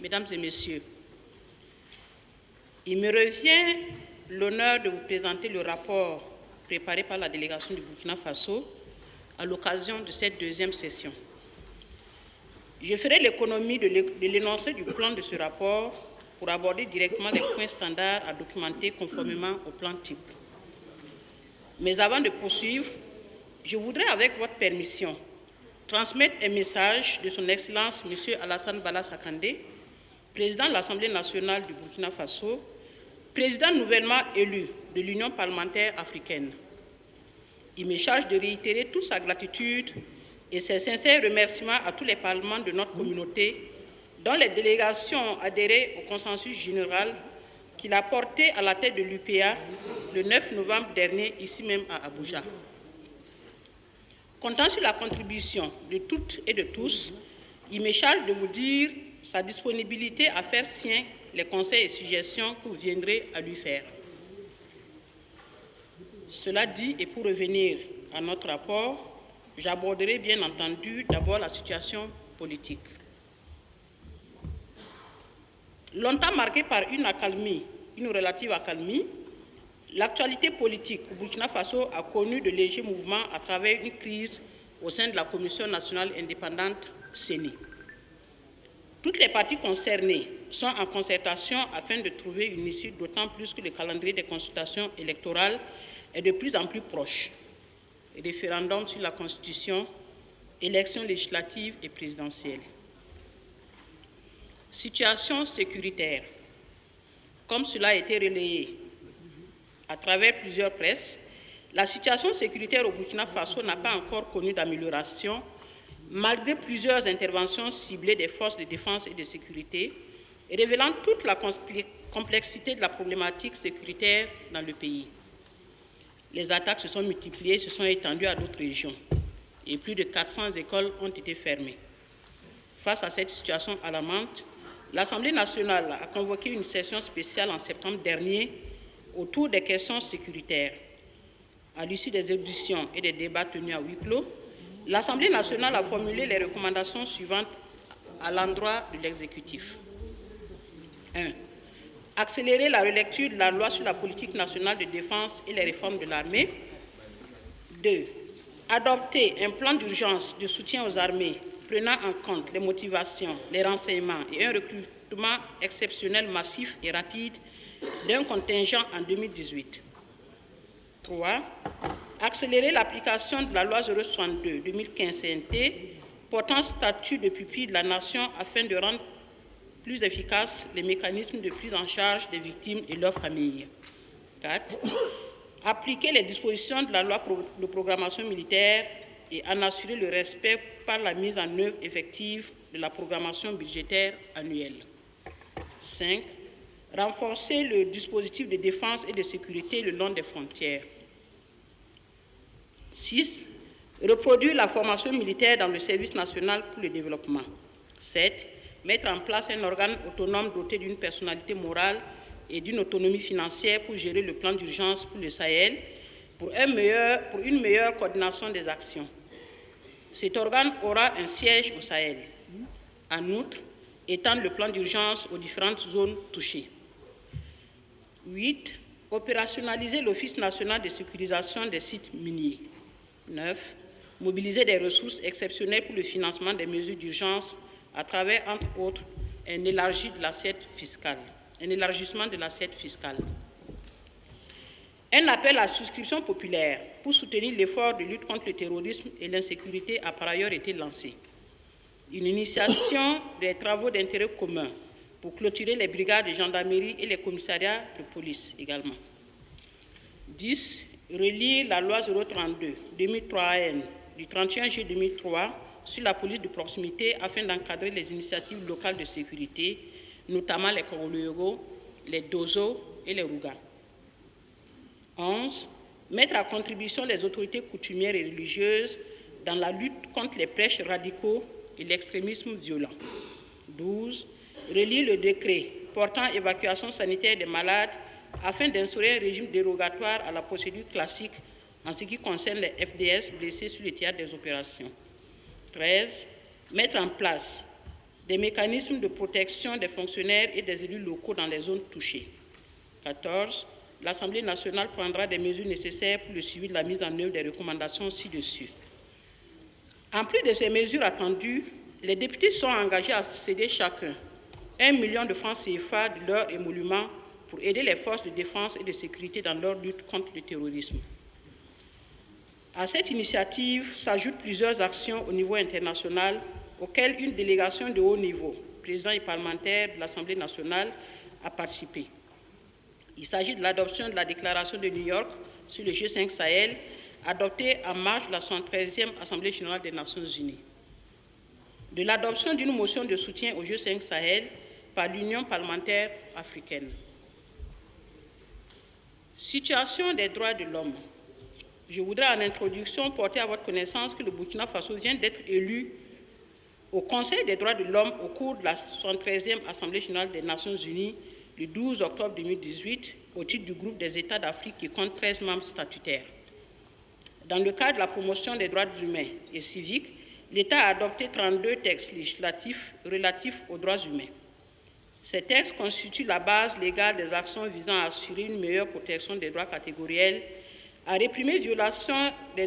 Mesdames et Messieurs, il me revient l'honneur de vous présenter le rapport préparé par la délégation du Burkina Faso à l'occasion de cette deuxième session. Je ferai l'économie de l'énoncé du plan de ce rapport pour aborder directement les points standards à documenter conformément au plan type. Mais avant de poursuivre, je voudrais, avec votre permission, transmettre un message de son Excellence M. Alassane Bala Sakandé, président de l'Assemblée nationale du Burkina Faso, président nouvellement élu de l'Union parlementaire africaine. Il me charge de réitérer toute sa gratitude et ses sincères remerciements à tous les parlements de notre communauté, dont les délégations ont adhéré au consensus général qu'il a porté à la tête de l'UPA le 9 novembre dernier, ici même à Abuja. Comptant sur la contribution de toutes et de tous, il me charge de vous dire sa disponibilité à faire sien les conseils et suggestions que vous viendrez à lui faire. Cela dit, et pour revenir à notre rapport, j'aborderai bien entendu d'abord la situation politique. Longtemps marquée par une relative accalmie, l'actualité politique au Burkina Faso a connu de légers mouvements à travers une crise au sein de la Commission nationale indépendante CENI. Toutes les parties concernées sont en concertation afin de trouver une issue, d'autant plus que le calendrier des consultations électorales est de plus en plus proche. Référendum sur la Constitution, élections législatives et présidentielles. Situation sécuritaire. Comme cela a été relayé à travers plusieurs presses, la situation sécuritaire au Burkina Faso n'a pas encore connu d'amélioration, malgré plusieurs interventions ciblées des forces de défense et de sécurité, révélant toute la complexité de la problématique sécuritaire dans le pays. Les attaques se sont multipliées, se sont étendues à d'autres régions, et plus de 400 écoles ont été fermées. Face à cette situation alarmante, l'Assemblée nationale a convoqué une session spéciale en septembre dernier autour des questions sécuritaires. À l'issue des auditions et des débats tenus à huis clos, l'Assemblée nationale a formulé les recommandations suivantes à l'endroit de l'exécutif. 1. Accélérer la relecture de la loi sur la politique nationale de défense et les réformes de l'armée. 2. Adopter un plan d'urgence de soutien aux armées prenant en compte les motivations, les renseignements et un recrutement exceptionnel massif et rapide d'un contingent en 2018. 3. Accélérer l'application de la loi 062/2015 CNT portant statut de pupille de la nation afin de rendre plus efficaces les mécanismes de prise en charge des victimes et leurs familles. 4. Appliquer les dispositions de la loi de programmation militaire et en assurer le respect par la mise en œuvre effective de la programmation budgétaire annuelle. 5. Renforcer le dispositif de défense et de sécurité le long des frontières. 6. Reproduire la formation militaire dans le service national pour le développement. 7. Mettre en place un organe autonome doté d'une personnalité morale et d'une autonomie financière pour gérer le plan d'urgence pour le Sahel, pour une meilleure coordination des actions. Cet organe aura un siège au Sahel. En outre, étendre le plan d'urgence aux différentes zones touchées. 8. Opérationnaliser l'Office national de sécurisation des sites miniers. 9. Mobiliser des ressources exceptionnelles pour le financement des mesures d'urgence à travers, entre autres, un élargissement de l'assiette fiscale. Un appel à souscription populaire pour soutenir l'effort de lutte contre le terrorisme et l'insécurité a par ailleurs été lancé. Une initiation des travaux d'intérêt commun pour clôturer les brigades de gendarmerie et les commissariats de police également. 10. Relire la loi 032/2003 du 31 juillet 2003 sur la police de proximité afin d'encadrer les initiatives locales de sécurité, notamment les Korolego, les Dozo et les Rouga. 11. Mettre à contribution les autorités coutumières et religieuses dans la lutte contre les prêches radicaux et l'extrémisme violent. 12. Relire le décret portant évacuation sanitaire des malades afin d'instaurer un régime dérogatoire à la procédure classique en ce qui concerne les FDS blessés sur le théâtre des opérations. 13. Mettre en place des mécanismes de protection des fonctionnaires et des élus locaux dans les zones touchées. 14. L'Assemblée nationale prendra des mesures nécessaires pour le suivi de la mise en œuvre des recommandations ci-dessus. En plus de ces mesures attendues, les députés sont engagés à céder chacun 1 million de francs CFA de leur émolument pour aider les forces de défense et de sécurité dans leur lutte contre le terrorisme. À cette initiative s'ajoutent plusieurs actions au niveau international auxquelles une délégation de haut niveau, président et parlementaire de l'Assemblée nationale, a participé. Il s'agit de l'adoption de la déclaration de New York sur le G5 Sahel, adoptée en marge de la 73e Assemblée générale des Nations unies. De l'adoption d'une motion de soutien au G5 Sahel par l'Union parlementaire africaine. Situation des droits de l'homme. Je voudrais en introduction porter à votre connaissance que le Burkina Faso vient d'être élu au Conseil des droits de l'homme au cours de la 73e Assemblée générale des Nations unies le 12 octobre 2018 au titre du groupe des États d'Afrique qui compte 13 membres statutaires. Dans le cadre de la promotion des droits humains et civiques, l'État a adopté 32 textes législatifs relatifs aux droits humains. Ces textes constituent la base légale des actions visant à assurer une meilleure protection des droits catégoriels, à réprimer les violations des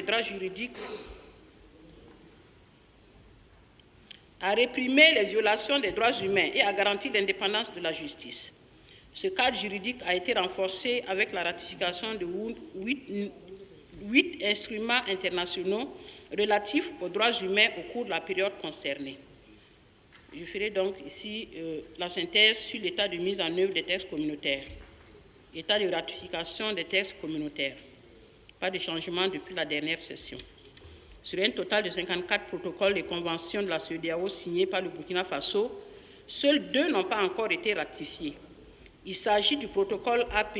droits juridiques, à réprimer les violations des droits humains et à garantir l'indépendance de la justice. Ce cadre juridique a été renforcé avec la ratification de 8 instruments internationaux relatifs aux droits humains au cours de la période concernée. Je ferai donc ici la synthèse sur l'état de mise en œuvre des textes communautaires, état de ratification des textes communautaires. Pas de changement depuis la dernière session. Sur un total de 54 protocoles et conventions de la CEDEAO signés par le Burkina Faso, seuls 2 n'ont pas encore été ratifiés. Il s'agit du protocole AP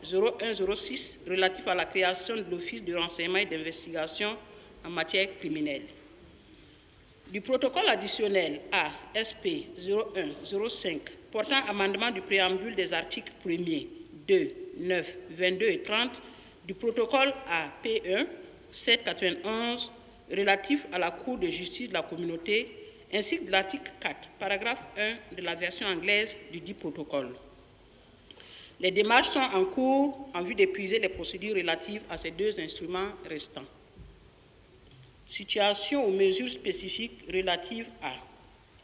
1-0106 relatif à la création de l'Office de renseignement et d'investigation en matière criminelle. Du protocole additionnel ASP 0105 portant amendement du préambule des articles 1er, 2, 9, 22 et 30 du protocole AP1 791 relatif à la Cour de justice de la communauté ainsi que de l'article 4, paragraphe 1 de la version anglaise du dit protocole. Les démarches sont en cours en vue d'épuiser les procédures relatives à ces 2 instruments restants. Situation aux mesures spécifiques relatives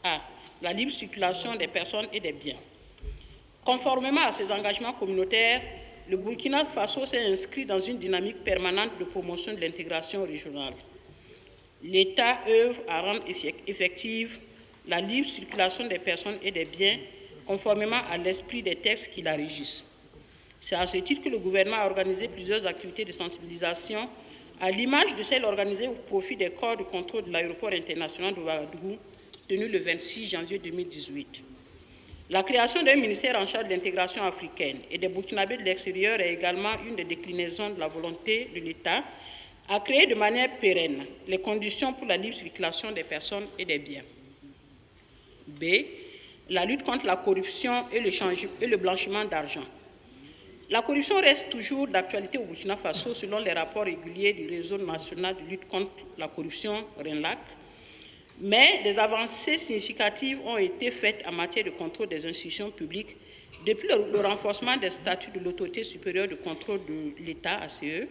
à la libre circulation des personnes et des biens. Conformément à ses engagements communautaires, le Burkina Faso s'est inscrit dans une dynamique permanente de promotion de l'intégration régionale. L'État œuvre à rendre effective la libre circulation des personnes et des biens conformément à l'esprit des textes qui la régissent. C'est à ce titre que le gouvernement a organisé plusieurs activités de sensibilisation à l'image de celles organisées au profit des corps de contrôle de l'aéroport international de Ouagadougou, tenu le 26 janvier 2018. La création d'un ministère en charge de l'intégration africaine et des Burkinabés de l'extérieur est également une des déclinaisons de la volonté de l'État à créer de manière pérenne les conditions pour la libre circulation des personnes et des biens. B. La lutte contre la corruption et le blanchiment d'argent. La corruption reste toujours d'actualité au Burkina Faso selon les rapports réguliers du réseau national de lutte contre la corruption, RENLAC, mais des avancées significatives ont été faites en matière de contrôle des institutions publiques depuis le renforcement des statuts de l'autorité supérieure de contrôle de l'État, ACE,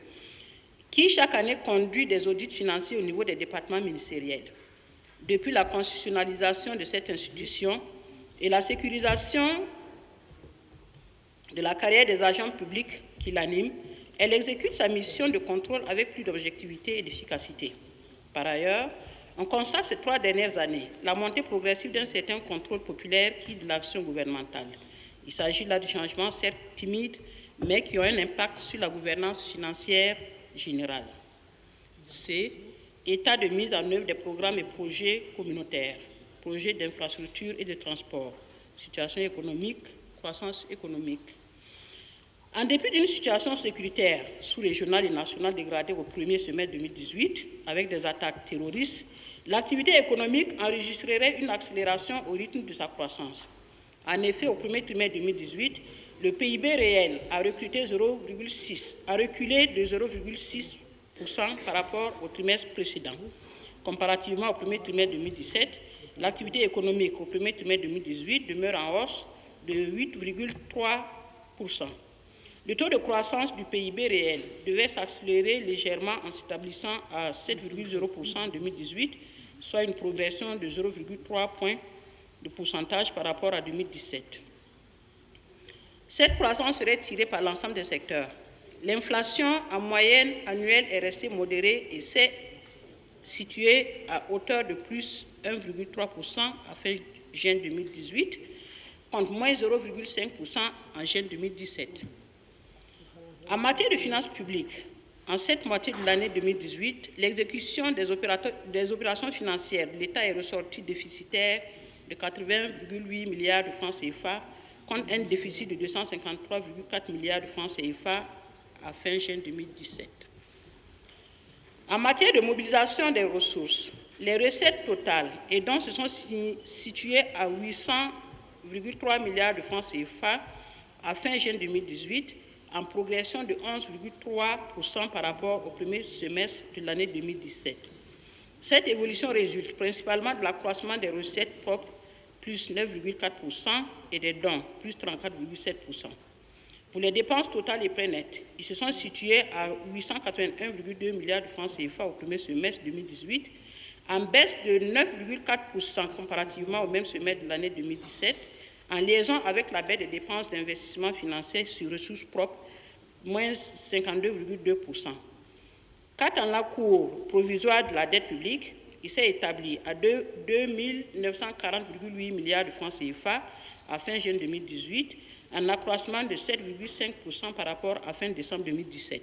qui chaque année conduit des audits financiers au niveau des départements ministériels. Depuis la constitutionnalisation de cette institution et la sécurisation de la carrière des agents publics qui l'animent, elle exécute sa mission de contrôle avec plus d'objectivité et d'efficacité. Par ailleurs, on constate ces 3 dernières années la montée progressive d'un certain contrôle populaire qui de l'action gouvernementale. Il s'agit là de changements certes timides, mais qui ont un impact sur la gouvernance financière générale. C. État de mise en œuvre des programmes et projets communautaires, projets d'infrastructure et de transport, situation économique, croissance économique. En dépit d'une situation sécuritaire sous-régionale et nationale dégradée au premier semestre 2018, avec des attaques terroristes, l'activité économique enregistrerait une accélération au rythme de sa croissance. En effet, au premier trimestre 2018, le PIB réel a reculé de 0,6% par rapport au trimestre précédent. comparativement au premier trimestre 2017, l'activité économique au premier trimestre 2018 demeure en hausse de 8,3%. Le taux de croissance du PIB réel devait s'accélérer légèrement en s'établissant à 7,0% en 2018, soit une progression de 0,3 points de pourcentage par rapport à 2017. Cette croissance serait tirée par l'ensemble des secteurs. L'inflation en moyenne annuelle est restée modérée et s'est située à hauteur de plus 1,3% à fin juin 2018, contre moins 0,5% en juin 2017. En matière de finances publiques, en cette moitié de l'année 2018, l'exécution des opérations financières de l'État est ressortie déficitaire de 80,8 milliards de francs CFA, contre un déficit de 253,4 milliards de francs CFA à fin juin 2017. En matière de mobilisation des ressources, les recettes totales et dons se sont situées à 800,3 milliards de francs CFA à fin juin 2018, en progression de 11,3% par rapport au premier semestre de l'année 2017. Cette évolution résulte principalement de l'accroissement des recettes propres, plus 9,4%, et des dons, plus 34,7%. Pour les dépenses totales et prêts nets, ils se sont situés à 881,2 milliards de francs CFA au premier semestre 2018, en baisse de 9,4% comparativement au même semestre de l'année 2017, en liaison avec la baisse des dépenses d'investissement financier sur ressources propres, moins 52,2%. Quant à l'encours provisoire de la dette publique, il s'est établi à 2 940,8 milliards de francs CFA à fin juin 2018, un accroissement de 7,5% par rapport à fin décembre 2017.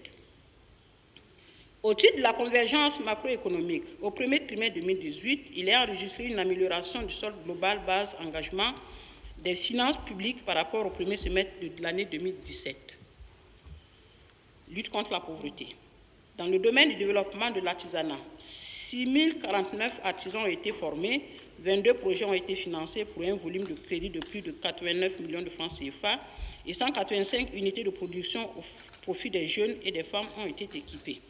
Au titre de la convergence macroéconomique, au premier trimestre 2018, il est enregistré une amélioration du solde global base engagement des finances publiques par rapport au premier semestre de l'année 2017. Lutte contre la pauvreté. Dans le domaine du développement de l'artisanat, 6 049 artisans ont été formés, 22 projets ont été financés pour un volume de crédit de plus de 89 millions de francs CFA et 185 unités de production au profit des jeunes et des femmes ont été équipées.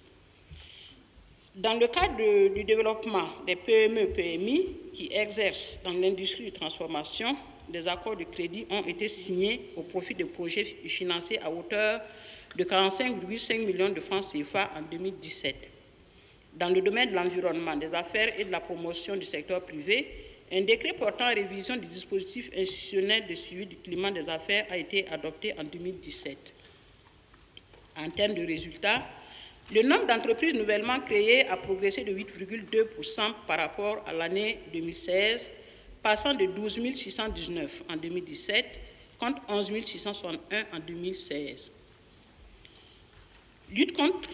Dans le cadre du développement des PME-PMI qui exercent dans l'industrie de transformation, des accords de crédit ont été signés au profit de projets financés à hauteur de 45,5 millions de francs CFA en 2017. Dans le domaine de l'environnement, des affaires et de la promotion du secteur privé, un décret portant révision du dispositif institutionnel de suivi du climat des affaires a été adopté en 2017. En termes de résultats, le nombre d'entreprises nouvellement créées a progressé de 8,2% par rapport à l'année 2016, passant de 12 619 en 2017 contre 11 661 en 2016. Lutte contre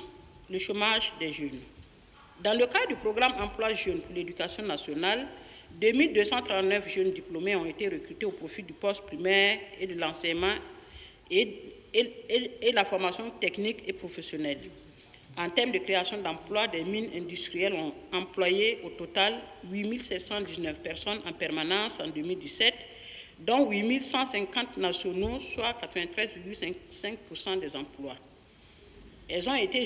le chômage des jeunes. Dans le cadre du programme Emploi Jeunes pour l'éducation nationale, 2239 jeunes diplômés ont été recrutés au profit du poste primaire et de l'enseignement et la formation technique et professionnelle. En termes de création d'emplois, des mines industrielles ont employé au total 8 719 personnes en permanence en 2017, dont 8 150 nationaux, soit 93,5% des emplois. Elles ont également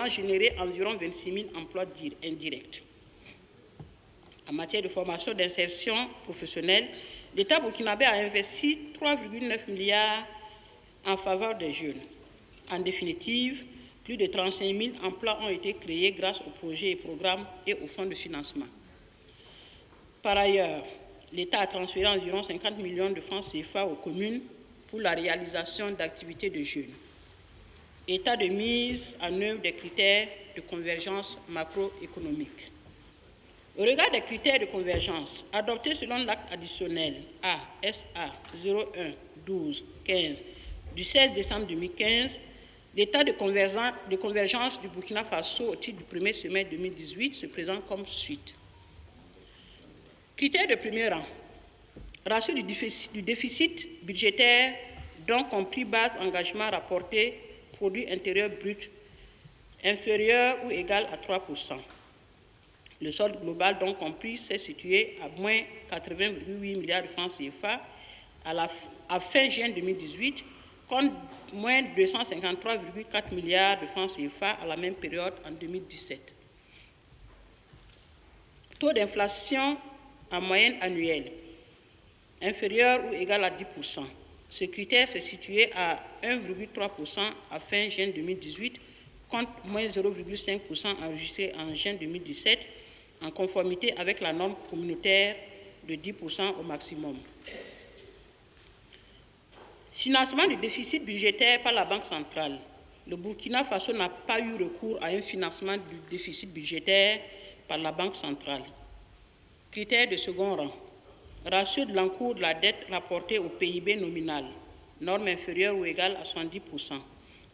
généré environ 26 000 emplois indirects. En matière de formation d'insertion professionnelle, l'État burkinabé a investi 3,9 milliards en faveur des jeunes. En définitive, plus de 35 000 emplois ont été créés grâce aux projets et programmes et aux fonds de financement. Par ailleurs, l'État a transféré environ 50 millions de francs CFA aux communes pour la réalisation d'activités de jeunes. État de mise en œuvre des critères de convergence macroéconomique. Au regard des critères de convergence adoptés selon l'acte additionnel ASA 01 12 15 du 16 décembre 2015, l'état de convergence du Burkina Faso au titre du premier semestre 2018 se présente comme suit. Critères de premier rang. Ratio du déficit budgétaire, dont compris base engagement rapporté produit intérieur brut, inférieur ou égal à 3%. Le solde global, donc compris, s'est situé à moins 80,8 milliards de francs CFA à fin juin 2018, contre moins 253,4 milliards de francs CFA à la même période en 2017. Taux d'inflation en moyenne annuelle inférieur ou égal à 10%. Ce critère s'est situé à 1,3% à fin juin 2018, contre moins 0,5% enregistré en juin 2017, en conformité avec la norme communautaire de 10% au maximum. Financement du déficit budgétaire par la Banque centrale. Le Burkina Faso n'a pas eu recours à un financement du déficit budgétaire par la Banque centrale. Critère de second rang. Ratio de l'encours de la dette rapportée au PIB nominal, norme inférieure ou égale à 70%.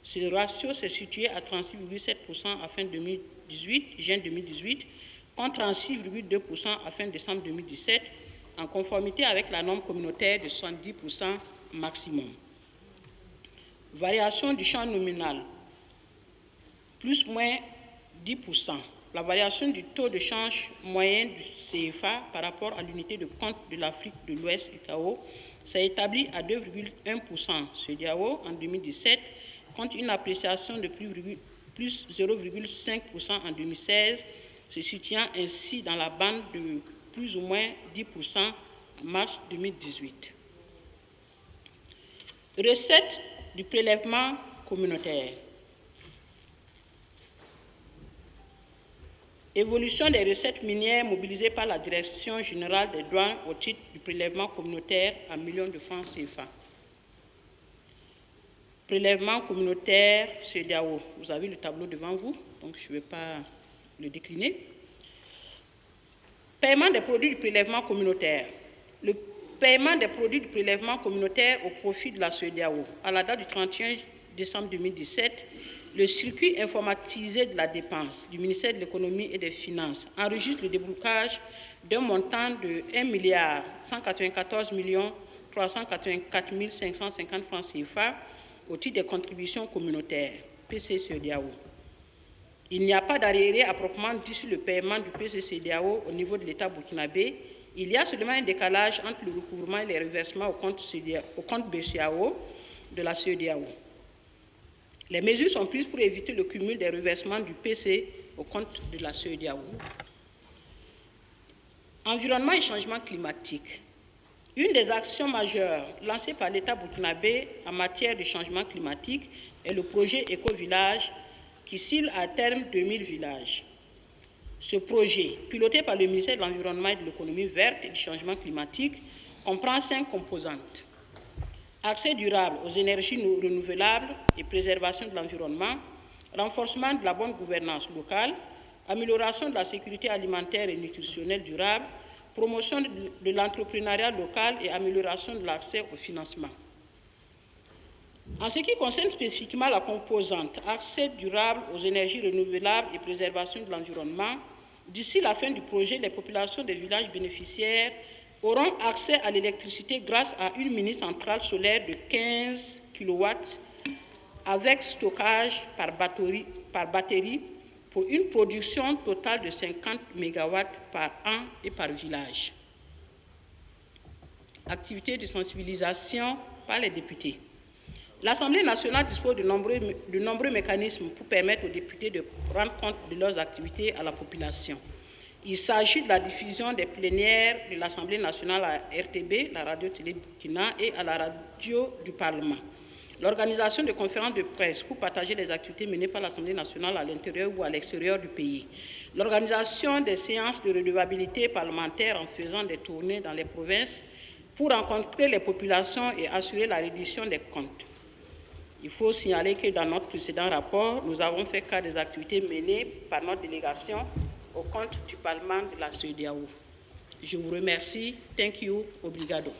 Ce ratio s'est situé à 36,7% à fin 2018, juin 2018, contre 36,2% à fin décembre 2017, en conformité avec la norme communautaire de 70% maximum. Variation du champ nominal, plus ou moins 10%. La variation du taux de change moyen du CFA par rapport à l'unité de compte de l'Afrique de l'Ouest, UCAO, s'est établi à 2,1% CEDEAO en 2017, contre une appréciation de plus 0,5% en 2016, se situant ainsi dans la bande de plus ou moins 10% en mars 2018. Recettes du prélèvement communautaire. Évolution des recettes minières mobilisées par la Direction générale des douanes au titre du prélèvement communautaire en millions de francs CFA. Prélèvement communautaire CEDEAO. Vous avez le tableau devant vous, donc je ne vais pas le décliner. Paiement des produits du prélèvement communautaire. Le paiement des produits du prélèvement communautaire au profit de la CEDEAO. À la date du 31 décembre 2017, le circuit informatisé de la dépense du ministère de l'Économie et des Finances enregistre le déblocage d'un montant de 1 194 384 550 francs CFA au titre des contributions communautaires, PC-CEDEAO. Il n'y a pas d'arriéré à proprement dit sur le paiement du PC-CEDEAO au niveau de l'État burkinabé. Il y a seulement un décalage entre le recouvrement et les reversements au compte BCAO de la CEDEAO. Les mesures sont prises pour éviter le cumul des reversements du PC au compte de la CEDEAO. Environnement et changement climatique. Une des actions majeures lancées par l'État burkinabé en matière de changement climatique est le projet Éco-Village qui cible à terme 2000 villages. Ce projet, piloté par le ministère de l'Environnement et de l'Économie verte et du changement climatique, comprend 5 composantes. Accès durable aux énergies renouvelables et préservation de l'environnement, renforcement de la bonne gouvernance locale, amélioration de la sécurité alimentaire et nutritionnelle durable, promotion de l'entrepreneuriat local et amélioration de l'accès au financement. En ce qui concerne spécifiquement la composante accès durable aux énergies renouvelables et préservation de l'environnement, d'ici la fin du projet, les populations des villages bénéficiaires auront accès à l'électricité grâce à une mini-centrale solaire de 15 kW avec stockage par batterie pour une production totale de 50 MW par an et par village. Activité de sensibilisation par les députés. L'Assemblée nationale dispose de nombreux mécanismes pour permettre aux députés de rendre compte de leurs activités à la population. Il s'agit de la diffusion des plénières de l'Assemblée nationale à RTB, la radio-télé Burkina, et à la radio du Parlement. L'organisation de conférences de presse pour partager les activités menées par l'Assemblée nationale à l'intérieur ou à l'extérieur du pays. L'organisation des séances de redevabilité parlementaire en faisant des tournées dans les provinces pour rencontrer les populations et assurer la reddition des comptes. Il faut signaler que dans notre précédent rapport, nous avons fait cas des activités menées par notre délégation au compte du Parlement de la CEDEAO. Je vous remercie. Thank you. Obrigado.